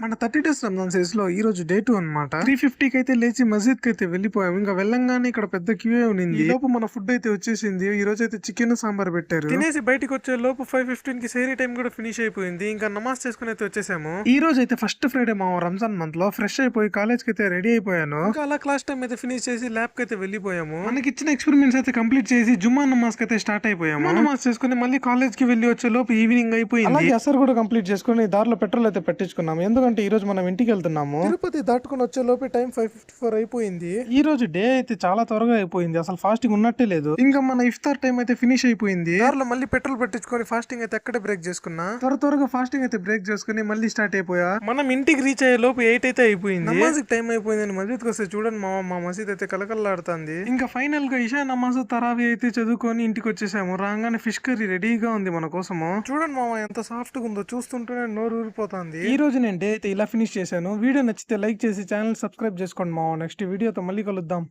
మన 30 days Ramzan series లో ఈ రోజు డే 2 అనమాట. 3:50 కి అయితే లేచి మస్జిద్ కి అయితే వెళ్ళిపోయాం. ఇంకా వెళ్ళంగానే ఇక్కడ పెద్ద క్యూ ఉంది. ఈ లోపు మన ఫుడ్ అయితే వచ్చేసింది. ఈ రోజు అయితే చికెన్ సాంబార్ పెట్టారు. తినేసి బయటికి వచ్చే లోపు 5:15 కి సేరీ టైం కూడా ఫినిష్ అయిపోయింది. ఇంకా నమాజ్ చేసుకుని అయితే వచ్చేసాము. ఈ రోజు అయితే ఫస్ట్ ఫ్రైడే మా రంజాన్ మంత్ లో ఫ్రెష్ అయిపోయి కాలేజ్ కి అయితే రెడీ అయిపోయాను. ఇంకా అలా క్లాస్ టైం అయితే ఫినిష్ చేసి ల్యాబ్ కి అయితే వెళ్ళిపోయాము. మనకి ఇచ్చిన ఎక్స్పెరిమెంట్స్ అయితే కంప్లీట్ చేసి జుమ్మా నమాజ్ కి అయితే స్టార్ట్ అయిపోయాము. నమాజ్ చేసుకుని మళ్ళీ కాలేజ్ కి వెళ్ళి వచ్చే లోపు ఈవినింగ్ అయిపోయింది. అలాగే అసర్ కూడా కంప్లీట్ చేసుకుని దారిలో పెట్రోల్ అయితే పెట్టించుకున్నాము. ఎందుకంటే ఈ రోజు మనం ఇంటికి వెళ్తున్నాము. తిరుపతి దాటుకుని వచ్చే లోపే టైం 5:54 అయిపోయింది. ఈ రోజు డే అయితే చాలా త్వరగా అయిపోయింది. అసలు ఫాస్టింగ్ ఉన్నట్టే లేదు. ఇంకా మన ఇఫ్తార్ టైం అయితే ఫినిష్ అయిపోయింది. దారిలో మళ్ళీ పెట్రోల్ పెట్టించుకొని ఫాస్టింగ్ అయితే అక్కడే బ్రేక్ చేసుకున్నా. త్వరగా ఫాస్టింగ్ అయితే బ్రేక్ చేసుకుని మళ్ళీ స్టార్ట్ అయిపోయా. మనం ఇంటికి రీచ్ అయ్యే లోపు 8 అయితే అయిపోయింది. నమాజ్ టైం అయిపోయింది. మస్జిద్ వస్తే చూడండి మా మసీద్ అయితే కలకల్లాడుతుంది. ఇంకా ఫైనల్ గా ఇషా నమాజ్ తరావి అయితే చదువుకొని ఇంటికి వచ్చేసాము. రాగానే ఫిష్ కర్రీ రెడీగా ఉంది మన కోసము. చూడండి మామ ఎంత సాఫ్ట్ గా ఉందో, చూస్తుంటేనే నోరు ఊరిపోతుంది. ఈ రోజు నేను డే అయితే ఇలా ఫినిష్ చేశాను. వీడియో నచ్చితే లైక్ చేసి ఛానల్ సబ్స్క్రైబ్ చేసుకోండి మామ. నెక్స్ట్ వీడియోతో మళ్ళీ కలుద్దాం.